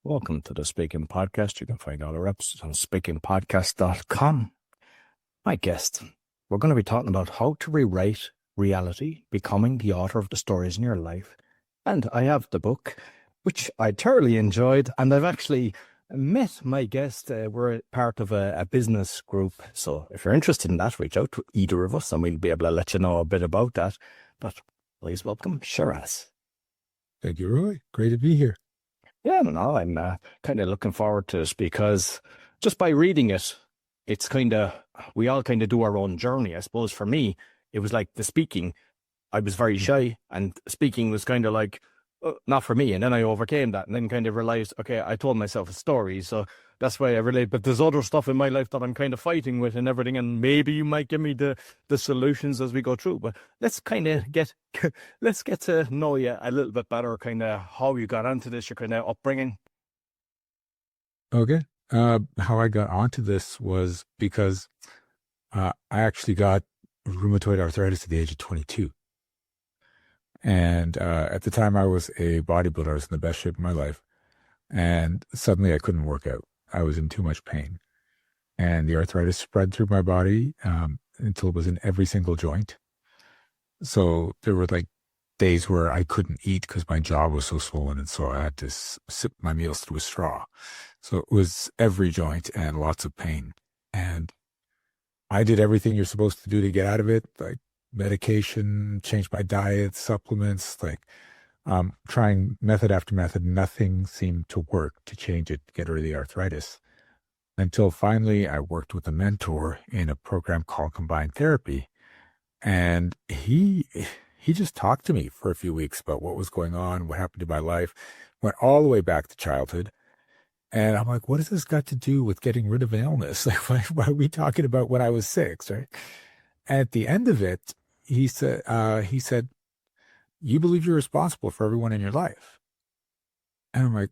Welcome to the Speaking Podcast. You can find all our episodes on speakingpodcast.com. My guest, we're going to be talking about how to rewrite reality, becoming the author of the stories in your life. And I have the book, which I thoroughly enjoyed. And I've actually met my guest. We're part of a business group. So if you're interested in that, reach out to either of us and we'll be able to let you know a bit about that. But please welcome Shiraz. Thank you, Roy. Great to be here. Yeah, no, I'm kind of looking forward to this because just by reading it, it's we all kind of do our own journey. I suppose for me, it was like the speaking. I was very shy and speaking was kind of like, not for me. And then I overcame that and then kind of realized, okay, I told myself a story. So that's why I relate. But there's other stuff in my life that I'm kind of fighting with and everything. And maybe you might give me the solutions as we go through. But let's kind of let's get to know you a little bit better, kind of how you got onto this, your kind of upbringing. Okay. How I got onto this was because I actually got rheumatoid arthritis at the age of 22. And at the time I was a bodybuilder. I was in the best shape of my life. And suddenly I couldn't work out. I was in too much pain. And the arthritis spread through my body until it was in every single joint. So there were like days where I couldn't eat because my jaw was so swollen. And so I had to sip my meals through a straw. So it was every joint and lots of pain. And I did everything you're supposed to do to get out of it, like medication, change my diet, supplements, trying method after method. Nothing seemed to work to change it, get rid of the arthritis. Until finally I worked with a mentor in a program called Combined Therapy. And he just talked to me for a few weeks about what was going on, what happened to my life, went all the way back to childhood. And I'm like, what has this got to do with getting rid of an illness? Like, why are we talking about when I was 6, right? At the end of it, he said, you believe you're responsible for everyone in your life. And I'm like,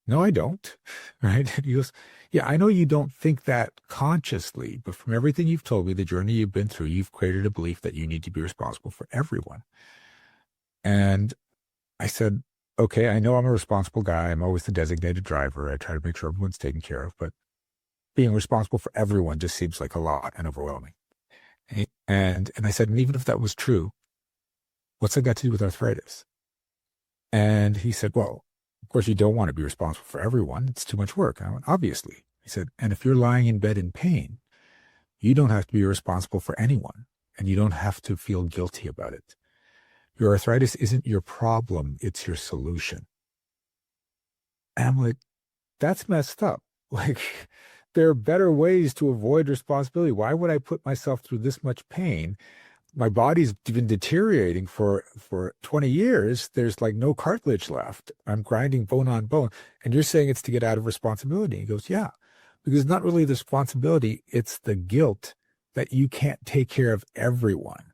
no, I don't. Right? And he goes, yeah, I know you don't think that consciously, but from everything you've told me, the journey you've been through, you've created a belief that you need to be responsible for everyone. And I said, okay, I know I'm a responsible guy. I'm always the designated driver. I try to make sure everyone's taken care of, but being responsible for everyone just seems like a lot and overwhelming. And I said, and even if that was true, what's that got to do with arthritis? And he said, well, of course you don't want to be responsible for everyone. It's too much work. I went, obviously. He said, and if you're lying in bed in pain, you don't have to be responsible for anyone, and you don't have to feel guilty about it. Your arthritis isn't your problem, it's your solution. And I'm like, that's messed up. Like, there are better ways to avoid responsibility. Why would I put myself through this much pain? My body's been deteriorating for 20 years. There's like no cartilage left. I'm grinding bone on bone. And you're saying it's to get out of responsibility. He goes, yeah, because it's not really the responsibility. It's the guilt that you can't take care of everyone.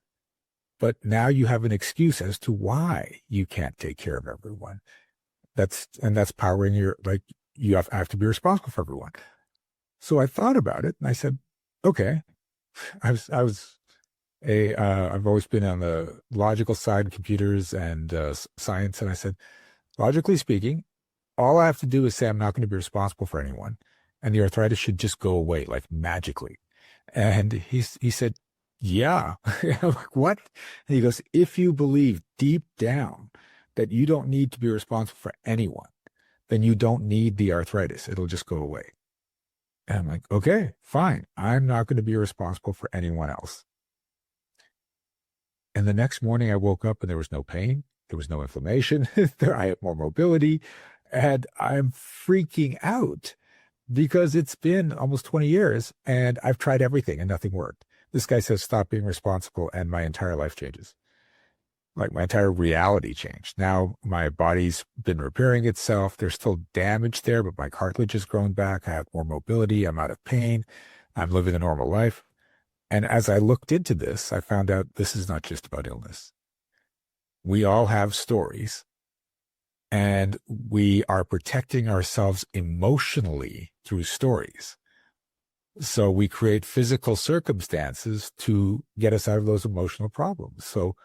But now you have an excuse as to why you can't take care of everyone. That's powering you have to be responsible for everyone. So I thought about it and I said, okay, I've always been on the logical side of computers and science. And I said, logically speaking, all I have to do is say I'm not going to be responsible for anyone. And the arthritis should just go away like magically. And he said, yeah. I'm like, what? And he goes, if you believe deep down that you don't need to be responsible for anyone, then you don't need the arthritis. It'll just go away. And I'm like, okay, fine. I'm not going to be responsible for anyone else. And the next morning I woke up and there was no pain. There was no inflammation. I had more mobility. And I'm freaking out because it's been almost 20 years and I've tried everything and nothing worked. This guy says, stop being responsible, and my entire life changes. Like my entire reality changed. Now my body's been repairing itself. There's still damage there, but my cartilage has grown back. I have more mobility. I'm out of pain. I'm living a normal life. And as I looked into this, I found out this is not just about illness. We all have stories, and we are protecting ourselves emotionally through stories. So we create physical circumstances to get us out of those emotional problems. So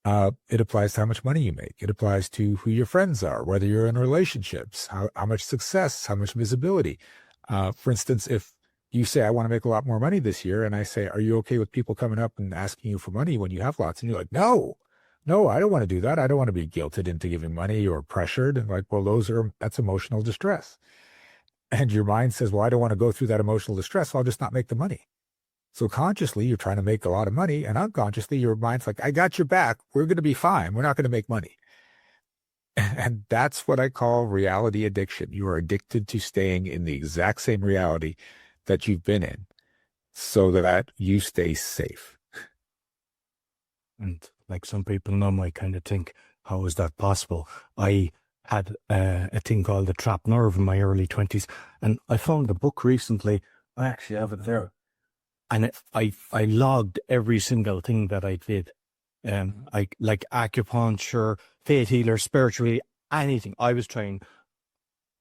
It applies to how much money you make. It applies to who your friends are, whether you're in relationships, how much success, how much visibility. For instance, if you say, I want to make a lot more money this year, and I say, are you okay with people coming up and asking you for money when you have lots? And you're like, no, I don't want to do that. I don't want to be guilted into giving money or pressured. And like, well, that's emotional distress. And your mind says, well, I don't want to go through that emotional distress, so I'll just not make the money. So consciously, you're trying to make a lot of money, and unconsciously, your mind's like, I got your back. We're going to be fine. We're not going to make money. And that's what I call reality addiction. You are addicted to staying in the exact same reality that you've been in so that you stay safe. And like some people now might kind of think, how is that possible? I had a thing called the trapped nerve in my early 20s, and I found a book recently. I actually have it there. And I logged every single thing that I did. I like acupuncture, faith healer, spiritually, anything. I was trying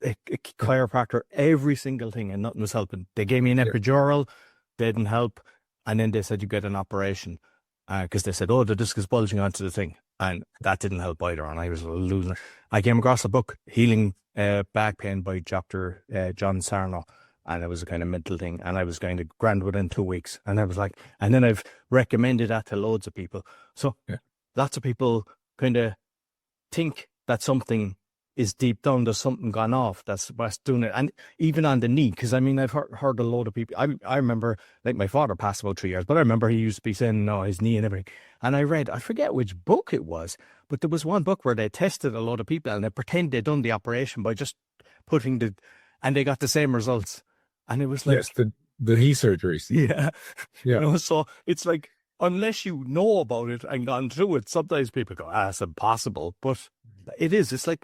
a chiropractor, every single thing, and nothing was helping. They gave me an epidural, didn't help. And then they said, you get an operation. Because they said, oh, the disc is bulging onto the thing. And that didn't help either. And I was losing it. I came across a book, Healing Back Pain by Dr. John Sarno. And it was a kind of mental thing. And I was going to grand within 2 weeks. And I was like, and then I've recommended that to loads of people. So lots of people kind of think that something is deep down, there's something gone off that's what's doing it. And even on the knee, because I mean, I've heard a load of people. I remember, like, my father passed about 3 years, but I remember he used to be saying, no, his knee and everything. And I read, I forget which book it was, but there was one book where they tested a lot of people and they pretend they'd done the operation by just putting and they got the same results. And it was like, yes, the knee surgeries. Yeah. Yeah. You know, so it's like, unless you know about it and gone through it, sometimes people go, it's impossible. But it is. It's like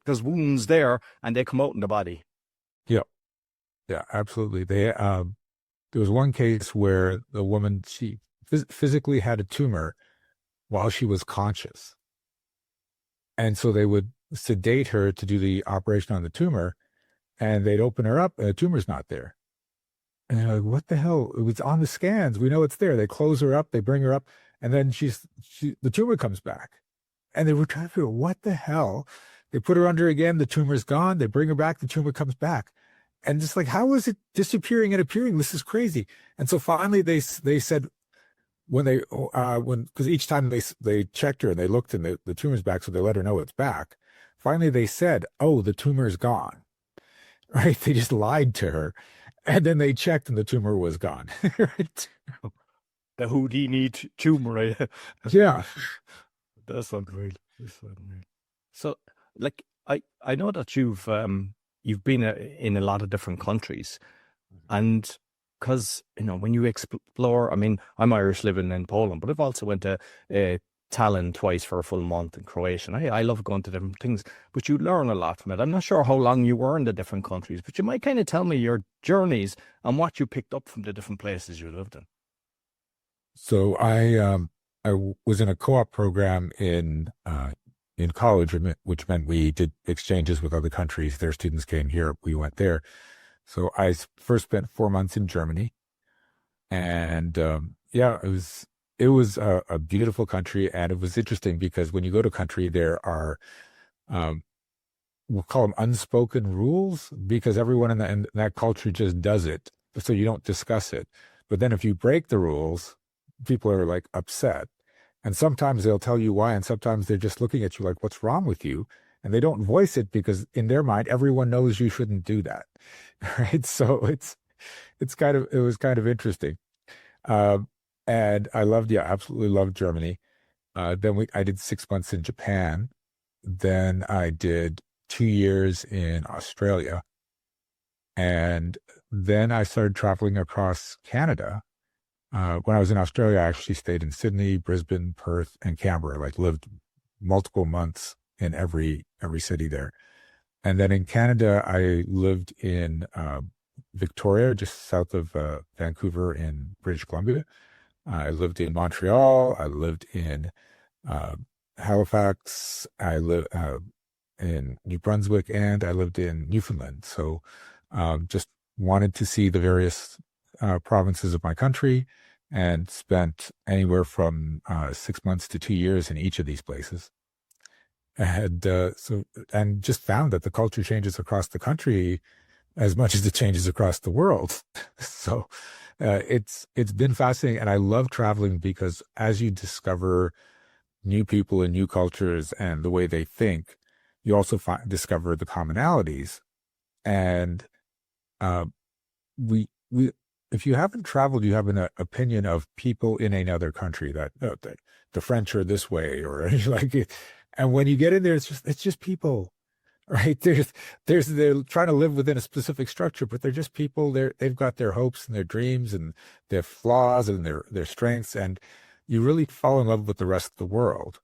there's wounds there and they come out in the body. Yeah. Yeah, absolutely. There was one case where the woman, she physically had a tumor while she was conscious. And so they would sedate her to do the operation on the tumor, and they'd open her up and the tumor's not there. And they're like, what the hell? It was on the scans. We know it's there. They close her up, they bring her up, and then the tumor comes back. And they were trying to figure out what the hell. They put her under again, the tumor's gone. They bring her back, the tumor comes back. And just like, how is it disappearing and appearing? This is crazy. And so finally they said, because each time they checked her and they looked and the tumor's back, so they let her know it's back. Finally they said, oh, the tumor's gone. Right? They just lied to her. And then they checked and the tumor was gone. Right? The Houdini tumor, right? Yeah. That's unreal. So, like, I know that you've been in a lot of different countries, and because, you know, when you explore, I mean, I'm Irish living in Poland, but I've also went to Tallinn twice for a full month in Croatia. And I love going to different things, but you learn a lot from it. I'm not sure how long you were in the different countries, but you might kind of tell me your journeys and what you picked up from the different places you lived in. So I was in a co-op program in college, which meant we did exchanges with other countries. Their students came here, we went there. So I first spent 4 months in Germany, and it was a beautiful country, and it was interesting because when you go to a country, there are we'll call them unspoken rules, because everyone in that culture just does it, so you don't discuss it. But then if you break the rules, people are like upset. And sometimes they'll tell you why, and sometimes they're just looking at you like, what's wrong with you? And they don't voice it because in their mind, everyone knows you shouldn't do that. Right? So it was kind of interesting. And absolutely loved Germany. Then I did 6 months in Japan. Then I did 2 years in Australia. And then I started traveling across Canada. When I was in Australia, I actually stayed in Sydney, Brisbane, Perth, and Canberra, like lived multiple months in every city there. And then in Canada, I lived in Victoria, just south of Vancouver in British Columbia. I lived in Montreal. I lived in Halifax. I lived in New Brunswick, and I lived in Newfoundland. So just wanted to see the various provinces of my country. and spent anywhere from 6 months to 2 years in each of these places. And just found that the culture changes across the country as much as it changes across the world. So it's been fascinating, and I love traveling because as you discover new people and new cultures and the way they think, you also discover the commonalities. And uh, we if you haven't traveled, you have an opinion of people in another country that the French are this way, or like it. And when you get in there, it's just people, right? They're trying to live within a specific structure, but they're just people. They've got their hopes and their dreams and their flaws and their strengths, and you really fall in love with the rest of the world.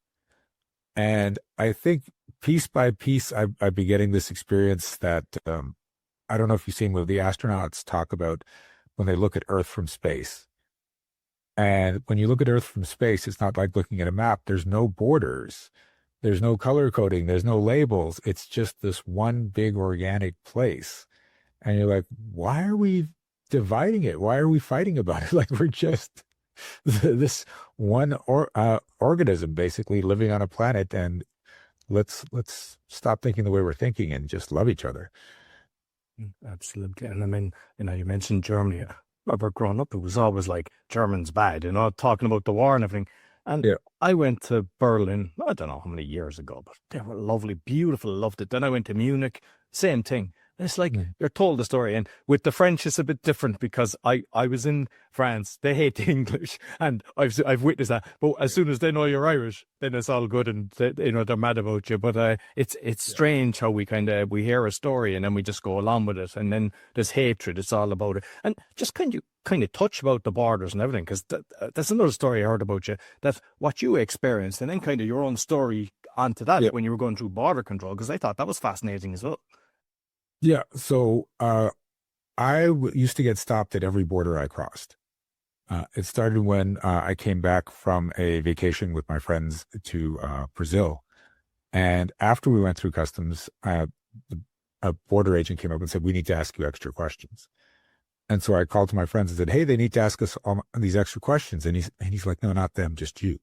And I think piece by piece, I've been getting this experience that I don't know if you've seen what the astronauts talk about when they look at Earth from space. And when you look at Earth from space, it's not like looking at a map. There's no borders. There's no color coding. There's no labels. It's just this one big organic place. And you're like, why are we dividing it? Why are we fighting about it? Like we're just this one organism basically living on a planet, and let's stop thinking the way we're thinking and just love each other. Absolutely. And I mean, you mentioned Germany. Remember growing up, it was always like German's bad, talking about the war and everything. And Yeah. I went to Berlin, I don't know how many years ago, but they were lovely, beautiful, loved it. Then I went to Munich, same thing. It's like you're told the story. And with the French, it's a bit different because I was in France. They hate the English, and I've witnessed that. But as soon as they know you're Irish, then it's all good, and they're mad about you. But it's strange how we hear a story and then we just go along with it, and then there's hatred. It's all about it. And just kind of touch about the borders and everything, because that's another story I heard about you, that what you experienced, and then kind of your own story onto that when you were going through border control, because I thought that was fascinating as well. Yeah. So I used to get stopped at every border I crossed. It started when I came back from a vacation with my friends to Brazil. And after we went through customs, a border agent came up and said, "We need to ask you extra questions." And so I called to my friends and said, "Hey, they need to ask us all these extra questions." And he's like, "No, not them, just you."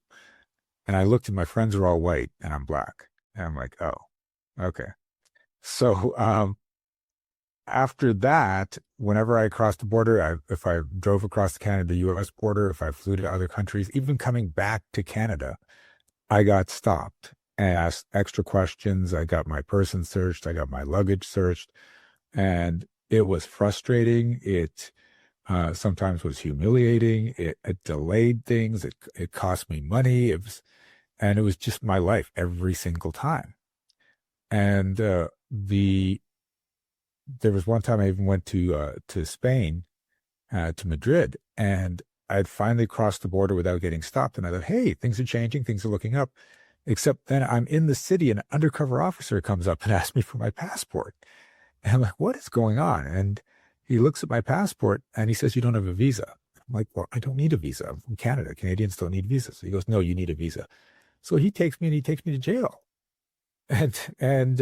And I looked, and my friends are all white and I'm black. And I'm like, "Oh, okay." So after that, whenever I crossed the border, if I drove across the Canada-US border, if I flew to other countries, even coming back to Canada, I got stopped and asked extra questions. I got my person searched. I got my luggage searched. And it was frustrating. It sometimes was humiliating. It delayed things. It cost me money. And it was just my life every single time. And there was one time I even went to Spain, to Madrid, and I'd finally crossed the border without getting stopped. And I thought, hey, things are changing, things are looking up. Except then I'm in the city, and an undercover officer comes up and asks me for my passport. And I'm like, what is going on? And he looks at my passport and he says, "You don't have a visa." I'm like, "Well, I don't need a visa. I'm from Canada. Canadians don't need visas." So he goes, "No, you need a visa." So he takes me to jail. And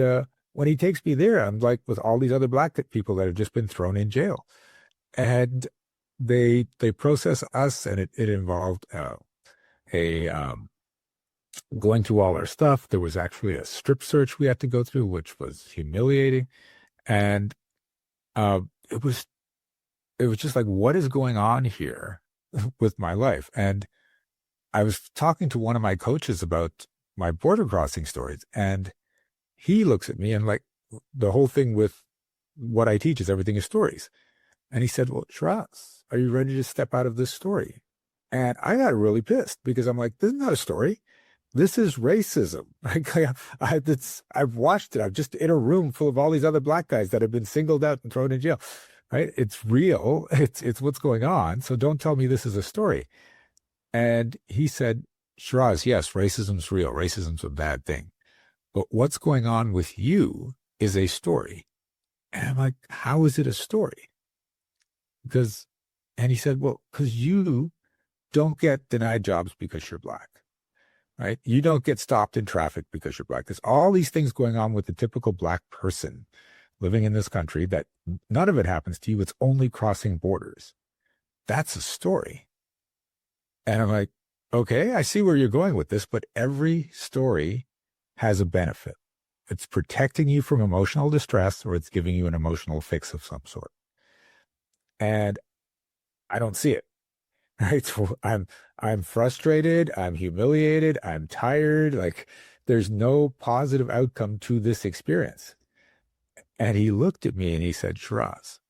when he takes me there, I'm like with all these other black people that have just been thrown in jail. And they process us, and it involved going through all our stuff. There was actually a strip search we had to go through, which was humiliating. And it was just like, what is going on here with my life? And I was talking to one of my coaches about my border crossing stories, and he looks at me and like, the whole thing with what I teach is everything is stories. And he said, "Well, Shiraz, are you ready to step out of this story?" And I got really pissed because I'm like, this is not a story. This is racism. I've watched it. I'm just in a room full of all these other black guys that have been singled out and thrown in jail. Right? It's real. It's what's going on. So don't tell me this is a story. And he said, "Shiraz, yes, racism's real. Racism's a bad thing. But what's going on with you is a story." And I'm like, "How is it a story?" And he said, "Well, because you don't get denied jobs because you're black, right? You don't get stopped in traffic because you're black. There's all these things going on with the typical black person living in this country that none of it happens to you. It's only crossing borders. That's a story." And I'm like, okay, I see where you're going with this, but every story has a benefit. It's protecting you from emotional distress, or it's giving you an emotional fix of some sort. And I don't see it. Right. So I'm frustrated, I'm humiliated, I'm tired. Like there's no positive outcome to this experience. And he looked at me and he said, Shiraz,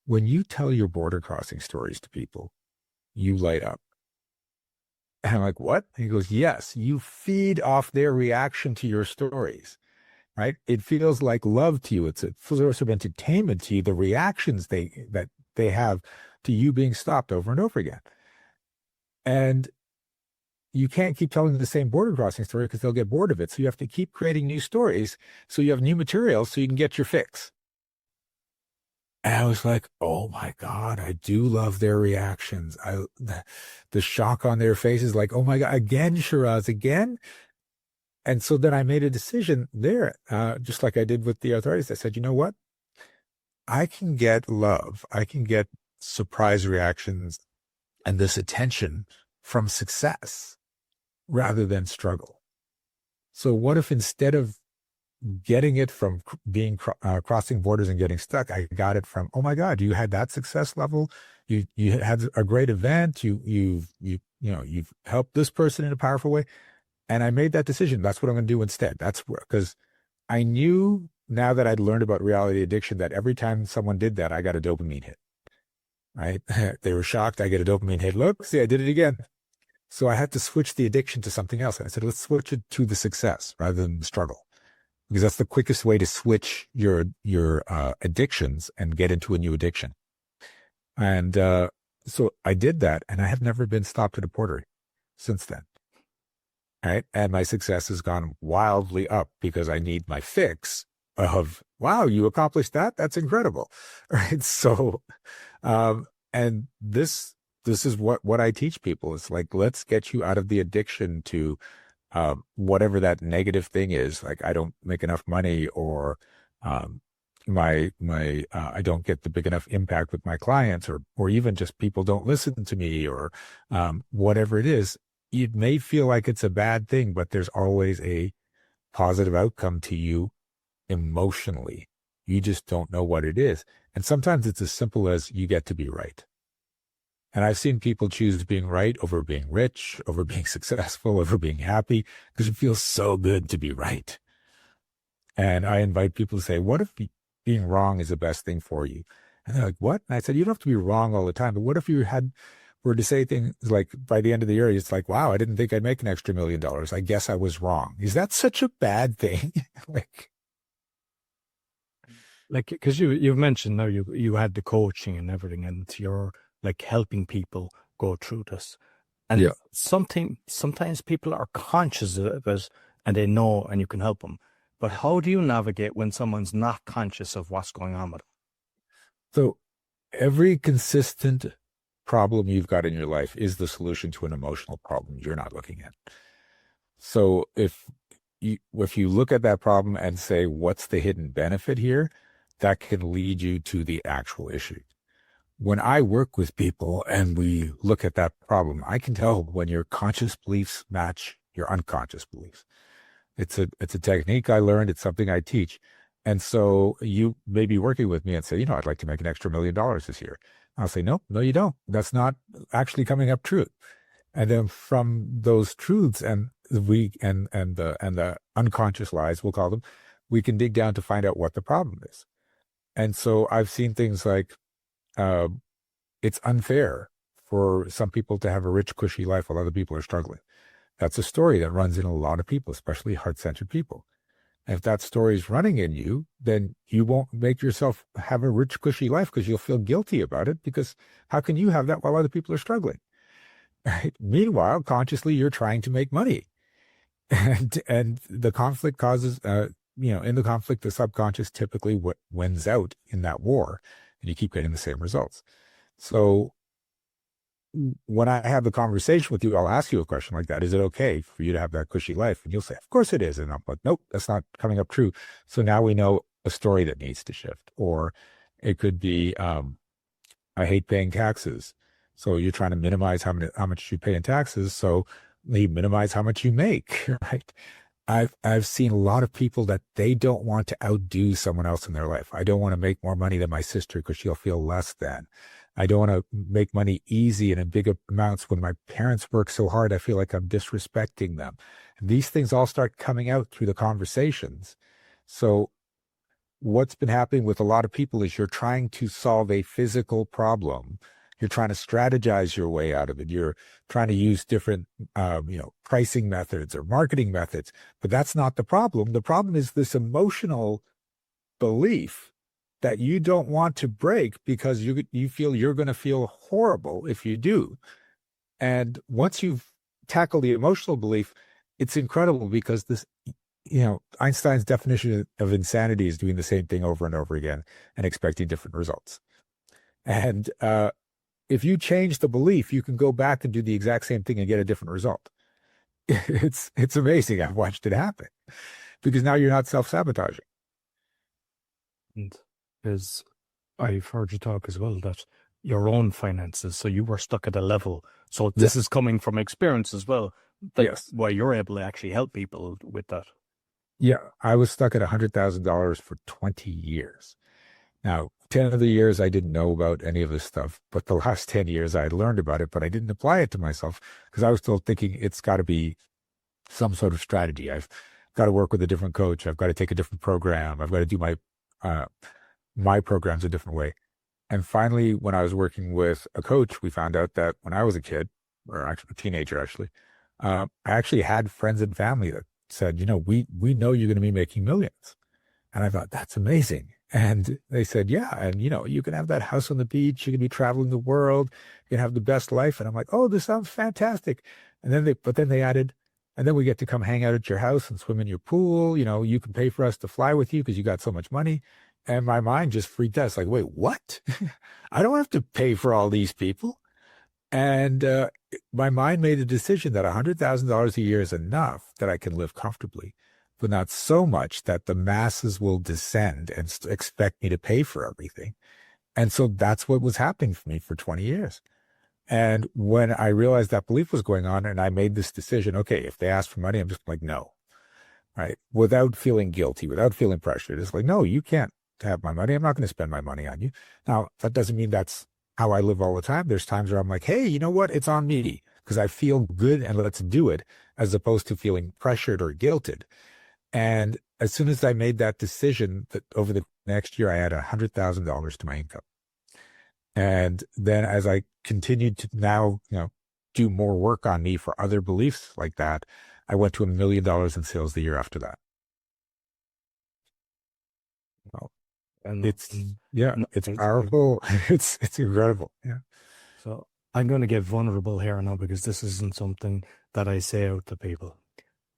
when you tell your border crossing stories to people, you light up. And I'm like, what? And he goes, yes, you feed off their reaction to your stories, right? It feels like love to you. It's a source of entertainment to you, the reactions that they have to you being stopped over and over again. And you can't keep telling the same border crossing story because they'll get bored of it. So you have to keep creating new stories so you have new material so you can get your fix. And I was like, oh my God, I do love their reactions. The shock on their faces, like, oh my God, again, Shiraz, again. And so then I made a decision there, just like I did with the arthritis. I said, you know what? I can get love. I can get surprise reactions and this attention from success rather than struggle. So what if instead of getting it from being crossing borders and getting stuck, I got it from, oh my God, you had that success level. You had a great event. You've helped this person in a powerful way. And I made that decision. That's what I'm going to do instead. That's where, because I knew now that I'd learned about reality addiction that every time someone did that, I got a dopamine hit, right? They were shocked. I get a dopamine hit. Look, see, I did it again. So I had to switch the addiction to something else. And I said, let's switch it to the success rather than the struggle, because that's the quickest way to switch your addictions and get into a new addiction. And so I did that, and I have never been stopped at a porter since then. Right. And my success has gone wildly up because I need my fix of, wow, you accomplished that? That's incredible. Right. So, and this is what I teach people. It's like, let's get you out of the addiction to whatever that negative thing is. Like, I don't make enough money, or I don't get the big enough impact with my clients, or even just people don't listen to me, or whatever it is. It may feel like it's a bad thing, but there's always a positive outcome to you emotionally. You just don't know what it is. And sometimes it's as simple as you get to be right. And I've seen people choose being right over being rich, over being successful, over being happy, because it feels so good to be right. And I invite people to say, what if being wrong is the best thing for you? And they're like, what? And I said, you don't have to be wrong all the time, but what if you were to say things like, by the end of the year, it's like, wow, I didn't think I'd make an extra $1 million. I guess I was wrong. Is that such a bad thing? Like, because you've mentioned now you had the coaching and everything, and you're like helping people go through this. And yeah. Sometimes people are conscious of it and they know, and you can help them. But how do you navigate when someone's not conscious of what's going on with them? So every consistent problem you've got in your life is the solution to an emotional problem you're not looking at. So if you look at that problem and say, what's the hidden benefit here? That can lead you to the actual issue. When I work with people and we look at that problem, I can tell when your conscious beliefs match your unconscious beliefs. It's a technique I learned. It's something I teach. And so you may be working with me and say, I'd like to make an extra $1 million this year. I'll say, no, you don't. That's not actually coming up true. And then from those truths and the unconscious lies, we'll call them, we can dig down to find out what the problem is. And so I've seen things like, it's unfair for some people to have a rich, cushy life while other people are struggling. That's a story that runs in a lot of people, especially heart-centered people. And if that story is running in you, then you won't make yourself have a rich, cushy life because you'll feel guilty about it, because how can you have that while other people are struggling? Right? Meanwhile, consciously, you're trying to make money. And the conflict causes, in the conflict, the subconscious typically wins out in that war, and you keep getting the same results. So when I have the conversation with you, I'll ask you a question like that. Is it okay for you to have that cushy life? And you'll say, of course it is. And I'm like, nope, that's not coming up true. So now we know a story that needs to shift. Or it could be, I hate paying taxes. So you're trying to minimize how much you pay in taxes. So you minimize how much you make, right? I've seen a lot of people that they don't want to outdo someone else in their life. I don't want to make more money than my sister because she'll feel less than. I don't want to make money easy and in big amounts when my parents work so hard. I feel like I'm disrespecting them. And these things all start coming out through the conversations. So what's been happening with a lot of people is you're trying to solve a physical problem. You're trying to strategize your way out of it. You're trying to use different, pricing methods or marketing methods, but that's not the problem. The problem is this emotional belief that you don't want to break because you feel you're going to feel horrible if you do. And once you've tackled the emotional belief, it's incredible because this, Einstein's definition of insanity is doing the same thing over and over again and expecting different results. And if you change the belief, you can go back and do the exact same thing and get a different result. It's amazing. I've watched it happen because now you're not self-sabotaging. And because I've heard you talk as well that your own finances, so you were stuck at a level. So this is coming from experience as well. That's why you're able to actually help people with that. Yeah, I was stuck at $100,000 for 20 years. Now, 10 of the years I didn't know about any of this stuff, but the last 10 years I had learned about it, but I didn't apply it to myself because I was still thinking it's got to be some sort of strategy. I've got to work with a different coach. I've got to take a different program. I've got to do my programs a different way. And finally, when I was working with a coach, we found out that when I was a kid, or actually a teenager, I actually had friends and family that said, we know you're going to be making millions. And I thought, that's amazing. And they said, yeah. And, you can have that house on the beach. You can be traveling the world. You can have the best life. And I'm like, oh, this sounds fantastic. And then they added, and then we get to come hang out at your house and swim in your pool. You can pay for us to fly with you because you got so much money. And my mind just freaked out. It's like, wait, what? I don't have to pay for all these people. And my mind made a decision that $100,000 a year is enough that I can live comfortably, but not so much that the masses will descend and expect me to pay for everything. And so that's what was happening for me for 20 years. And when I realized that belief was going on and I made this decision, okay, if they ask for money, I'm just like, no, right? Without feeling guilty, without feeling pressured. It's like, no, you can't have my money. I'm not going to spend my money on you. Now, that doesn't mean that's how I live all the time. There's times where I'm like, hey, you know what? It's on me because I feel good and let's do it, as opposed to feeling pressured or guilted. And as soon as I made that decision, that over the next year, I had $100,000 to my income. And then as I continued to now, do more work on me for other beliefs like that, I went to $1 million in sales the year after that. And it's powerful. It's incredible. Yeah. So I'm going to get vulnerable here now because this isn't something that I say out to people.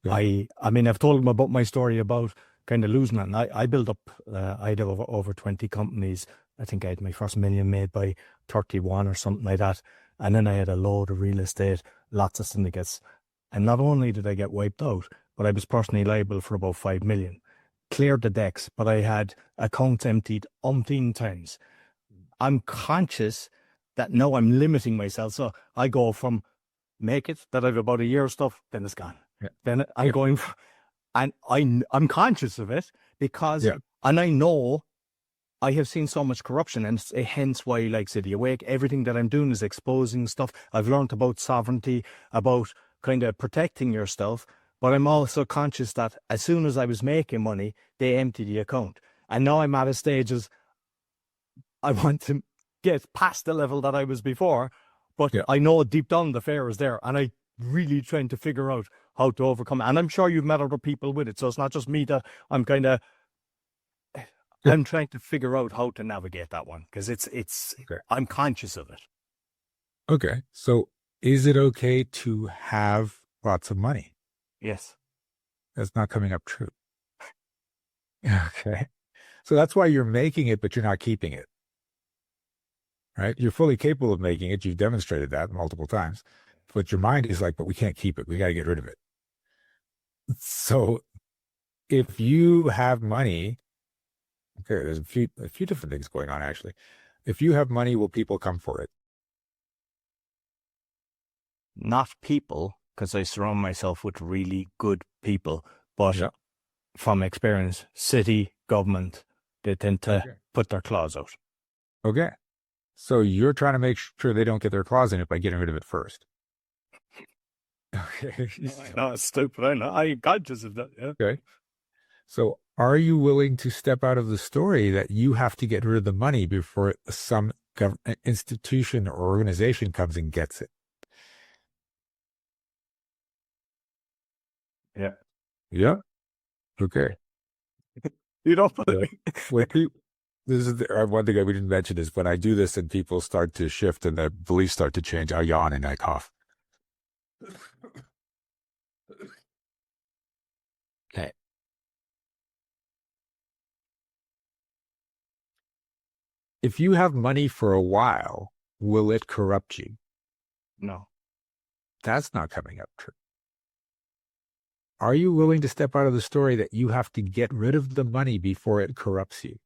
Yeah. I mean, I've told them about my story about kind of losing it. And I built up, I had over 20 companies. I think I had my first million made by 31 or something like that. And then I had a load of real estate, lots of syndicates. And not only did I get wiped out, but I was personally liable for about 5 million. Cleared the decks, but I had accounts emptied umpteen times. I'm conscious that now I'm limiting myself. So I go from make it, that I've about a year of stuff, then it's gone. Yeah. Then I'm going for, and I'm conscious of it because, and I know I have seen so much corruption, and hence why, like City Awake, everything that I'm doing is exposing stuff. I've learned about sovereignty, about kind of protecting yourself. But I'm also conscious that as soon as I was making money, they emptied the account. And now I'm at a stage as I want to get past the level that I was before. But I know deep down the fear is there. And I really trying to figure out how to overcome it. And I'm sure you've met other people with it. So it's not just me that I'm kind of, I'm trying to figure out how to navigate that one. Because I'm conscious of it. Okay. So is it okay to have lots of money? Yes. That's not coming up true. Okay. So that's why you're making it, but you're not keeping it. Right? You're fully capable of making it. You've demonstrated that multiple times. But your mind is like, but we can't keep it. We got to get rid of it. So if you have money, okay, there's a few different things going on actually. If you have money, will people come for it? not people, because I surround myself with really good people, but Yeah. from experience, city, government, they tend to Okay. put their claws out. Okay. So you're trying to make sure they don't get their claws in it by getting rid of it first. Okay. No, it's stupid. I know. I conscious of that. Yeah. Okay. So are you willing to step out of the story that you have to get rid of the money before some institution or organization comes and gets it? Yeah. Yeah. Okay. You don't. When people, this is one thing we didn't mention is when I do this and people start to shift and their beliefs start to change, I yawn and I cough. Okay. If you have money for a while, will it corrupt you? No. That's not coming up true. Are you willing to step out of the story that you have to get rid of the money before it corrupts you?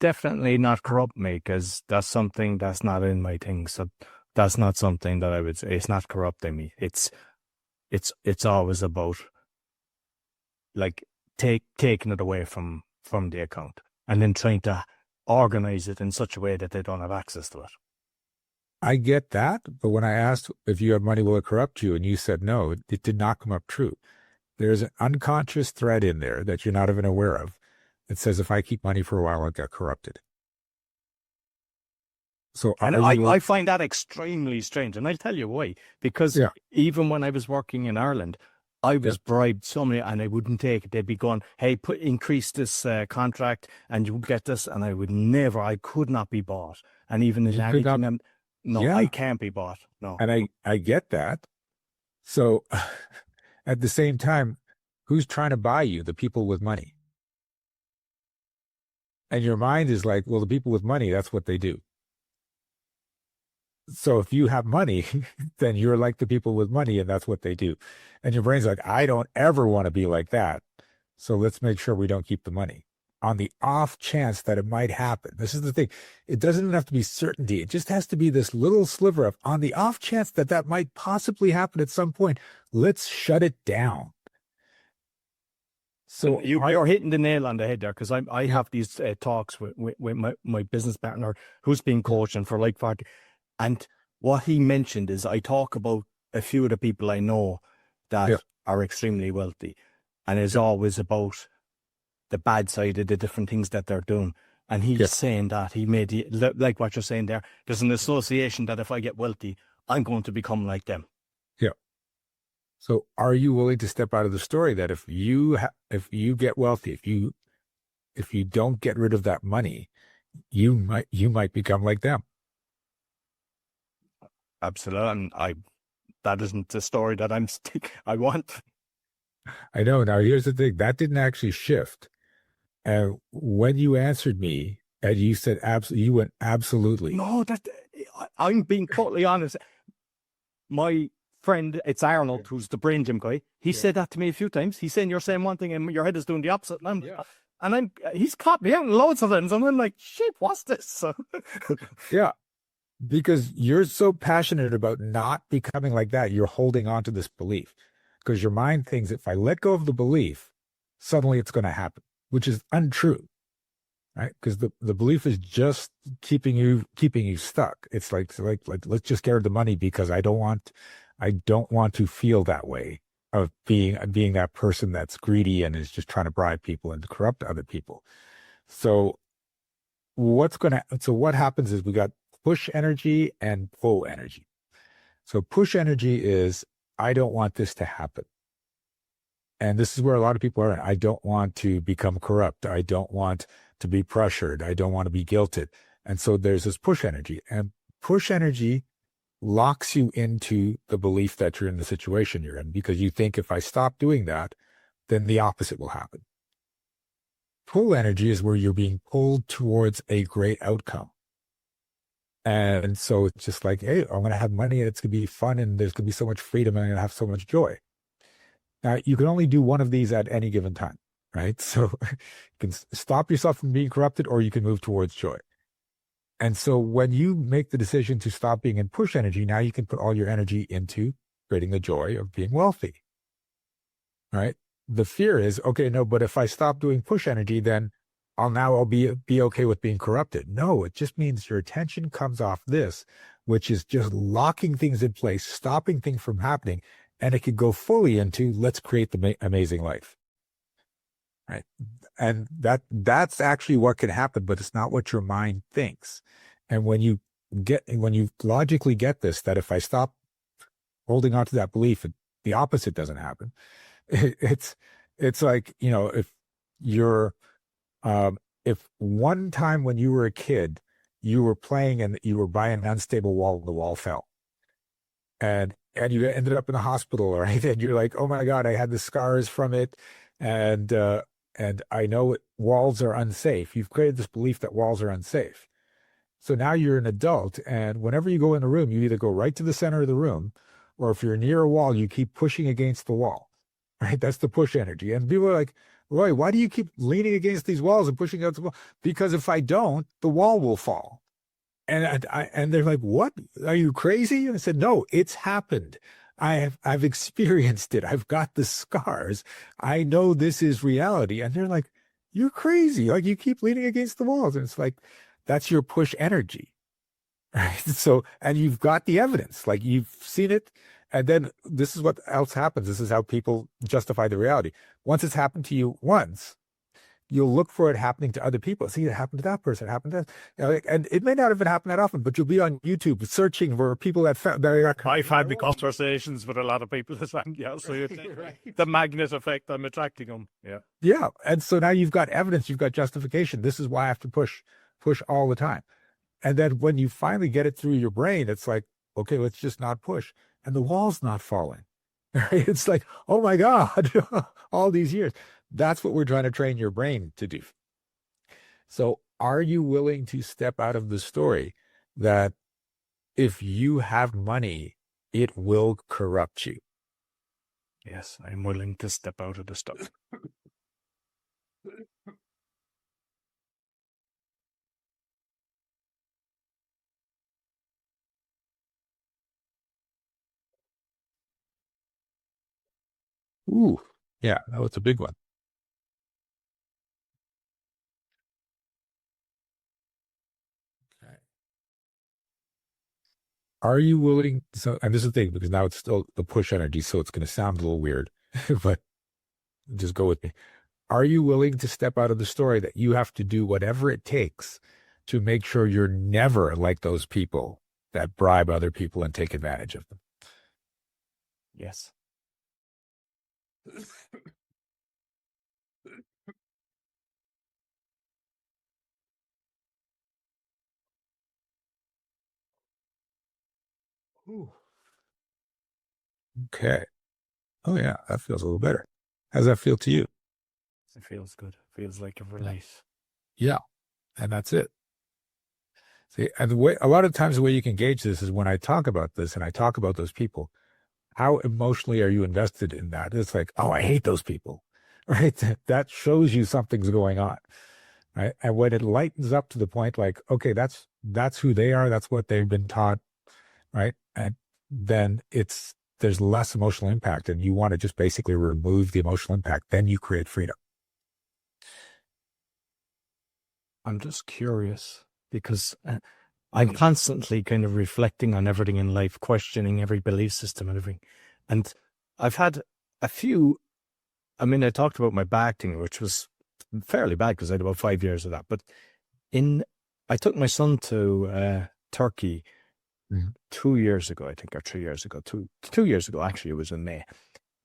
Definitely not corrupt me, because that's something that's not in my thing. So that's not something that I would say. It's not corrupting me. It's always about like taking it away from the account and then trying to organize it in such a way that they don't have access to it. I get that, but when I asked if you have money, will it corrupt you? And you said no, it did not come up true. There's an unconscious thread in there that you're not even aware of that says if I keep money for a while, I'll get corrupted. So And I find that extremely strange. And I'll tell you why. Because even when I was working in Ireland, I was bribed so many, and I wouldn't take it. They'd be going, hey, increase this contract and you get this. And I could not be bought. And even in anything, I can't be bought. No. And I get that. So at the same time, who's trying to buy you? The people with money. And your mind is like, well, the people with money, that's what they do. So if you have money, then you're like the people with money, and that's what they do. And your brain's like, I don't ever want to be like that. So let's make sure we don't keep the money. On the off chance that it might happen. This is the thing. It doesn't have to be certainty. It just has to be this little sliver of, on the off chance that that might possibly happen at some point, let's shut it down. So you're hitting the nail on the head there, because I have these talks with my business partner who's been coaching for like 40. And what he mentioned is, I talk about a few of the people I know that are extremely wealthy, and it's always about the bad side of the different things that they're doing. And he's saying that he made, like what you're saying there, there's an association that if I get wealthy, I'm going to become like them. Yeah. So are you willing to step out of the story that if you get wealthy, if you don't get rid of that money, you might become like them? Absolutely. And that isn't the story that I want. I know. Now here's the thing. That didn't actually shift. And when you answered me and you said absolutely, you went absolutely. No, I'm being totally honest. My friend, it's Arnold, who's the brain gym guy. He said that to me a few times. He's saying you're saying one thing and your head is doing the opposite. And he's caught me out loads of times. And I'm like, shit, what's this? Yeah. Because you're so passionate about not becoming like that, you're holding on to this belief. Because your mind thinks if I let go of the belief, suddenly it's going to happen, which is untrue, right? Because the belief is just keeping you stuck. It's like let's just get rid of the money because I don't want to feel that way of being that person that's greedy and is just trying to bribe people and to corrupt other people. So what happens is we got push energy and pull energy. So push energy is, I don't want this to happen. And this is where a lot of people are. I don't want to become corrupt. I don't want to be pressured. I don't want to be guilted. And so there's this push energy. And push energy locks you into the belief that you're in the situation you're in, because you think if I stop doing that, then the opposite will happen. Pull energy is where you're being pulled towards a great outcome. And so it's just like, hey, I'm going to have money and it's going to be fun and there's going to be so much freedom and I'm going to have so much joy. Now, you can only do one of these at any given time, right? So you can stop yourself from being corrupted or you can move towards joy. And so when you make the decision to stop being in push energy, now you can put all your energy into creating the joy of being wealthy, right? The fear is, okay, no, but if I stop doing push energy, then I'll be okay with being corrupted. No, it just means your attention comes off this, which is just locking things in place, stopping things from happening, and it could go fully into let's create the amazing life, right? And that's actually what can happen, but it's not what your mind thinks. And when you logically get this, that if I stop holding on to that belief, the opposite doesn't happen. It's like, if you're if one time when you were a kid, you were playing and you were by an unstable wall and the wall fell, and you ended up in the hospital, right? And you're like, oh my God, I had the scars from it, and I know walls are unsafe. You've created this belief that walls are unsafe. So now you're an adult, and whenever you go in a room, you either go right to the center of the room, or if you're near a wall, you keep pushing against the wall, right? That's the push energy. And people are like, Roy, why do you keep leaning against these walls and pushing against the wall? Because if I don't, the wall will fall. And they're like, what? Are you crazy? And I said, no, it's happened. I've experienced it. I've got the scars. I know this is reality. And they're like, you're crazy. Like, you keep leaning against the walls. And it's like, that's your push energy. Right. So, and you've got the evidence, like you've seen it. And then this is what else happens. This is how people justify the reality. Once it's happened to you once, you'll look for it happening to other people. See, it happened to that person, it happened to that. And it may not even happen that often, but you'll be on YouTube searching for people that I've had the conversations with a lot of people that saying, yeah, so right. The magnet effect, I'm attracting them. Yeah. Yeah. And so now you've got evidence, you've got justification. This is why I have to push all the time. And then when you finally get it through your brain, it's like, okay, let's just not push. And the wall's not falling. Right? It's like, oh my God, all these years. That's what we're trying to train your brain to do. So are you willing to step out of the story that if you have money, it will corrupt you? Yes, I'm willing to step out of the stuff. Ooh, yeah, that was a big one. Okay. Are you willing? So, and this is the thing, because now it's still the push energy, so it's going to sound a little weird, but just go with me. Are you willing to step out of the story that you have to do whatever it takes to make sure you're never like those people that bribe other people and take advantage of them? Yes. Ooh. Okay. Oh yeah, that feels a little better. How does that feel to you? It feels good. It feels like a release. Yeah. And that's it. See, and a lot of times the way you can gauge this is when I talk about this and I talk about those people, how emotionally are you invested in that? It's like, oh, I hate those people, right? That shows you something's going on, right? And when it lightens up to the point like, okay, that's who they are, that's what they've been taught, right? And then there's less emotional impact, and you want to just basically remove the emotional impact. Then you create freedom. I'm just curious because I'm constantly kind of reflecting on everything in life, questioning every belief system and everything. And I've had a few, I talked about my back thing, which was fairly bad because I had about 5 years of that. But I took my son to Turkey 2 years ago, I think, or 3 years ago. 2 years ago, actually, it was in May.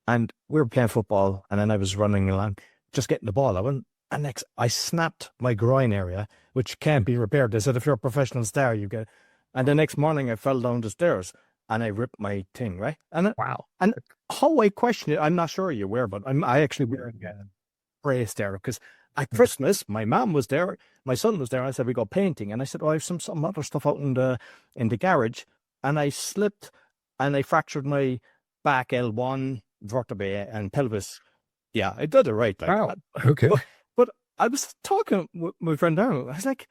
And we were playing football, and then I was running along, just getting the ball. And next, I snapped my groin area, which can't be repaired. They said, if you're a professional star, you get it. And the next morning, I fell down the stairs, and I ripped my thing, right? And wow. And how I question it, I'm not sure you were, but I actually wearing a brace there, because at Christmas, my mom was there, my son was there. I said, we go painting. And I said, I have some other stuff out in the garage. And I slipped, and I fractured my back L1 vertebrae and pelvis. Yeah, I did it right. Wow. Okay. But I was talking with my friend Darryl. I was like,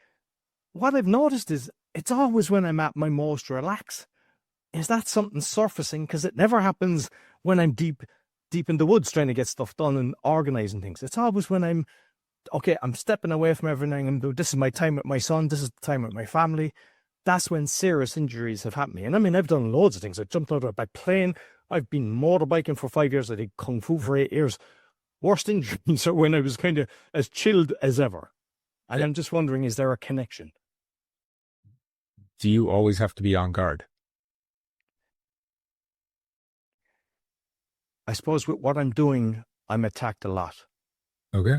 what I've noticed is it's always when I'm at my most relaxed. Is that something surfacing? Because it never happens when I'm deep in the woods trying to get stuff done and organizing things. It's always when I'm stepping away from everything. This is my time with my son. This is the time with my family. That's when serious injuries have happened to me. And I mean, I've done loads of things. I jumped out of by plane. I've been motorbiking for 5 years. I did Kung Fu for 8 years. Worst injuries are when I was kind of as chilled as ever. And I'm just wondering, is there a connection? Do you always have to be on guard? I suppose with what I'm doing, I'm attacked a lot. Okay.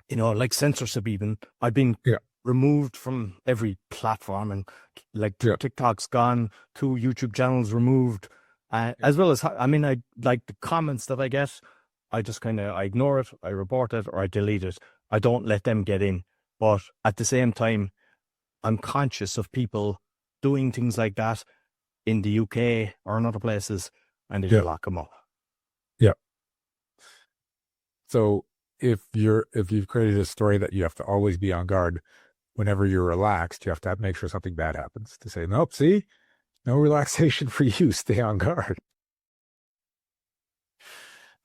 You know, like censorship even. I've been removed from every platform, and like TikTok's gone, 2 YouTube channels removed, as well as, I mean, I like the comments that I get, I just I ignore it, I report it, or I delete it. I don't let them get in. But at the same time, I'm conscious of people doing things like that in the UK or in other places, and they just lock them up. Yeah. So if you've created a story that you have to always be on guard whenever you're relaxed, you have to make sure something bad happens to say, nope, see, no relaxation for you, stay on guard.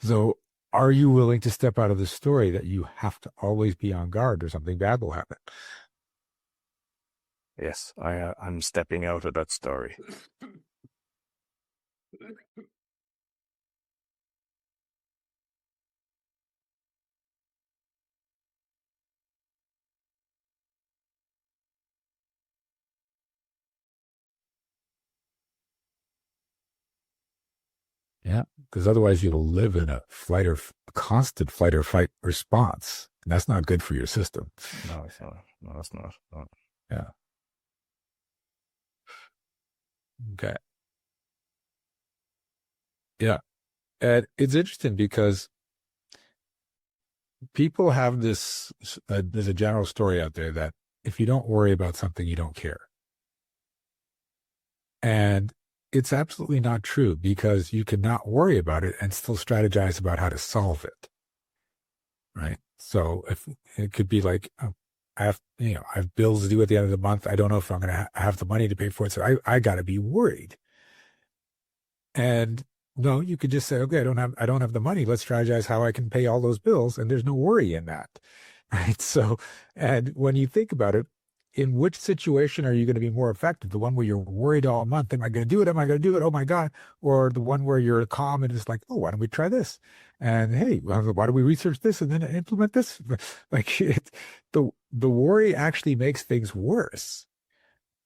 So are you willing to step out of the story that you have to always be on guard or something bad will happen? Yes, I'm stepping out of that story. Yeah, because otherwise you'll live in a constant flight or fight response. And that's not good for your system. No, it's not. No, it's not. No. Yeah. Okay. Yeah. And it's interesting because people have this, there's a general story out there that if you don't worry about something, you don't care. And it's absolutely not true, because you cannot worry about it and still strategize about how to solve it. Right. So if it could be like, I have bills due at the end of the month. I don't know if I'm going to have the money to pay for it. So I got to be worried. And no, you could just say, okay, I don't have the money. Let's strategize how I can pay all those bills. And there's no worry in that. Right. So, and when you think about it, in which situation are you going to be more effective? The one where you're worried all month, am I going to do it? Am I going to do it? Oh my God. Or the one where you're calm and it's like, oh, why don't we try this? And hey, why don't we research this and then implement this? Like the worry actually makes things worse,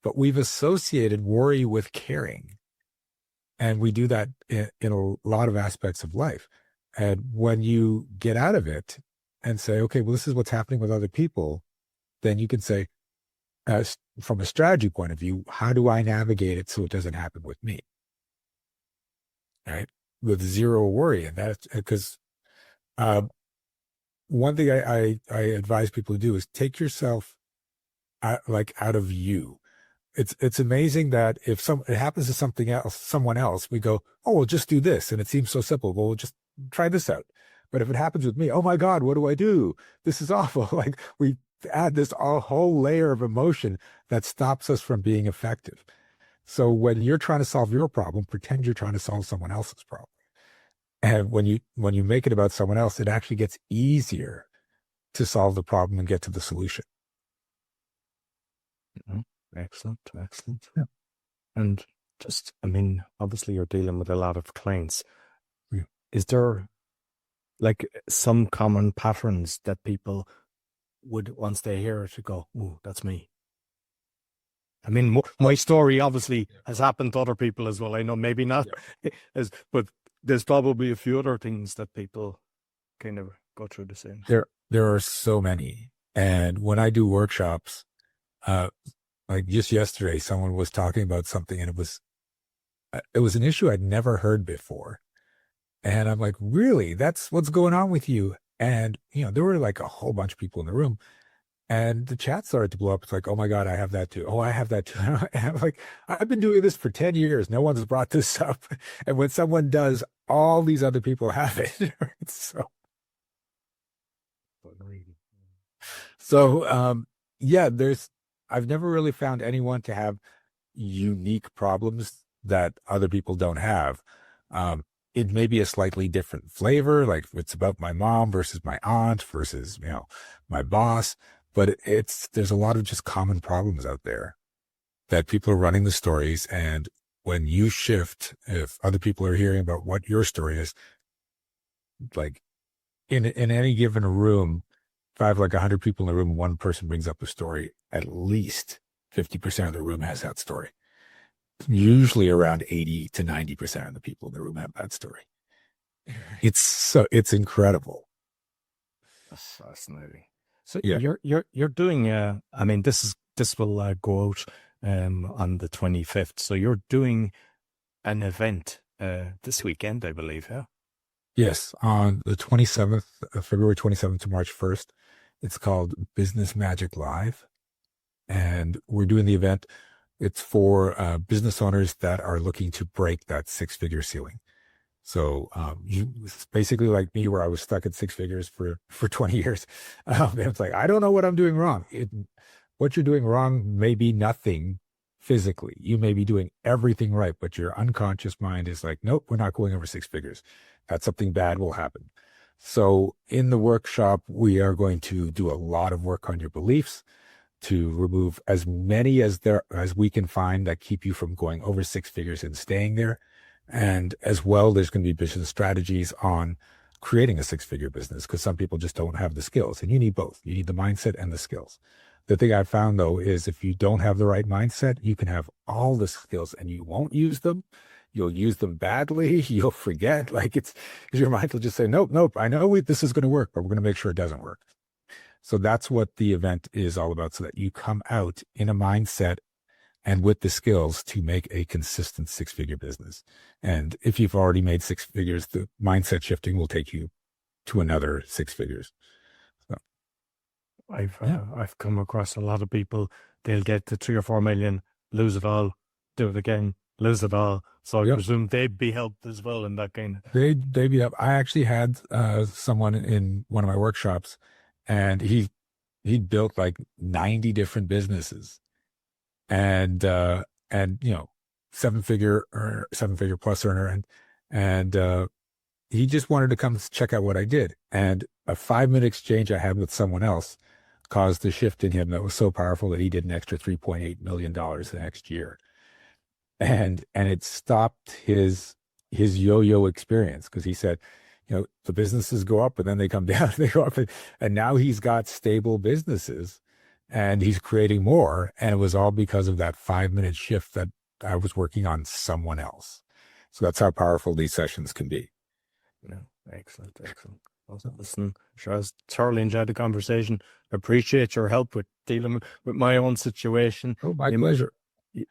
but we've associated worry with caring. And we do that in a lot of aspects of life. And when you get out of it and say, okay, well, this is what's happening with other people, then you can say, from a strategy point of view, how do I navigate it so it doesn't happen with me? Right? With zero worry. And that's because one thing I advise people to do is take yourself out of you. It's amazing that if it happens to someone else, we go, oh, we'll just do this. And it seems so simple. Well, we'll just try this out. But if it happens with me, oh my God, what do I do? This is awful. Like we add this whole layer of emotion that stops us from being effective. So when you're trying to solve your problem, pretend you're trying to solve someone else's problem. And when you make it about someone else, it actually gets easier to solve the problem and get to the solution. Mm-hmm. Excellent. Yeah. And just, I mean, obviously you're dealing with a lot of clients. Yeah. Is there like some common patterns that people would, once they hear it, to go, "Ooh, that's me"? I mean, my story obviously has happened to other people as well. I know maybe not, but there's probably a few other things that people kind of go through the same. There are so many. And when I do workshops, like just yesterday, someone was talking about something and it was an issue I'd never heard before. And I'm like, really? That's what's going on with you? And, there were like a whole bunch of people in the room and the chat started to blow up. It's like, oh my God, I have that too. Oh, I have that too. And I'm like, I've been doing this for 10 years. No one's brought this up. And when someone does, all these other people have it. So, yeah, there's I've never really found anyone to have unique problems that other people don't have. It may be a slightly different flavor, like if it's about my mom versus my aunt versus, my boss, but there's a lot of just common problems out there that people are running the stories. And when you shift, if other people are hearing about what your story is, like in any given room, if I have like 100 people in the room, one person brings up a story, at least 50% of the room has that story. Usually around 80 to 90% of the people in the room have that story. It's incredible. That's fascinating. So Yeah. you're doing I mean, this will go out on the 25th. So you're doing an event this weekend, I believe, yeah? Yes, on the 27th, February 27th to March 1st. It's called Business Magic Live. And we're doing the event. It's for business owners that are looking to break that six-figure ceiling. So it's basically like me, where I was stuck at six figures for 20 years. It's like, I don't know what I'm doing wrong. What you're doing wrong may be nothing physically. You may be doing everything right, but your unconscious mind is like, nope, we're not going over six figures. That something bad will happen. So in the workshop, we are going to do a lot of work on your beliefs to remove as many as we can find that keep you from going over six figures and staying there. And as well, there's going to be business strategies on creating a six-figure business, because some people just don't have the skills, and you need both. You need the mindset and the skills. The thing I found, though, is if you don't have the right mindset, you can have all the skills and you won't use them. You'll use them badly. You'll forget, because your mind will just say, nope, I know this is going to work, but we're going to make sure it doesn't work. So that's what the event is all about, so that you come out in a mindset and with the skills to make a consistent six-figure business. And if you've already made six figures, the mindset shifting will take you to another six figures. So, I've come across a lot of people, they'll get to 3 or 4 million, lose it all, do it again, lose it all. So I presume they'd be helped as well in that kind of... They'd be up. I actually had someone in one of my workshops, and he built like 90 different businesses. And seven figure plus earner. And he just wanted to come check out what I did. And a 5-minute exchange I had with someone else caused a shift in him that was so powerful that he did an extra $3.8 million the next year. And it stopped his yo-yo experience, because he said, the businesses go up and then they come down, they go up. And now he's got stable businesses. And he's creating more. And it was all because of that 5-minute shift that I was working on someone else. So that's how powerful these sessions can be. Excellent. Well, listen, Shiraz, thoroughly enjoyed the conversation. Appreciate your help with dealing with my own situation. Oh, my pleasure.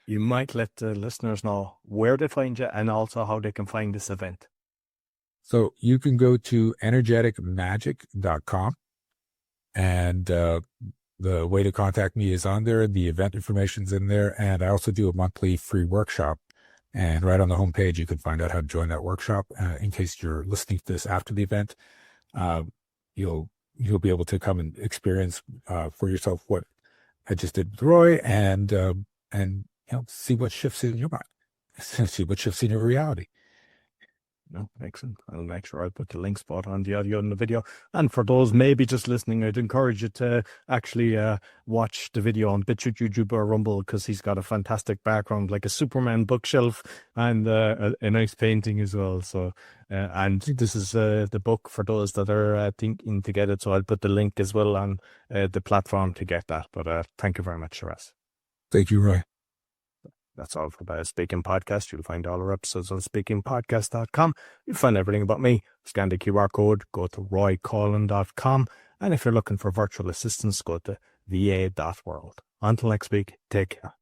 You might let the listeners know where they find you and also how they can find this event. So you can go to energeticmagic.com, and the way to contact me is on there. The event information's in there. And I also do a monthly free workshop. And right on the homepage, you can find out how to join that workshop. In case you're listening to this after the event, you'll be able to come and experience for yourself what I just did with Roy, and see what shifts in your mind, see what shifts in your reality. No, excellent. I'll make sure I'll put the link spot on the audio and the video. And for those maybe just listening, I'd encourage you to actually watch the video on BitChute, YouTube, or Rumble, because he's got a fantastic background, like a Superman bookshelf and a nice painting as well. So, and this is the book for those that are thinking to get it. So I'll put the link as well on the platform to get that. But thank you very much, Shiraz. Thank you, Roy. That's all for the Speaking Podcast. You'll find all our episodes on speakingpodcast.com. You'll find everything about me. Scan the QR code, go to roycolin.com. And if you're looking for virtual assistance, go to va.world. Until next week, take care.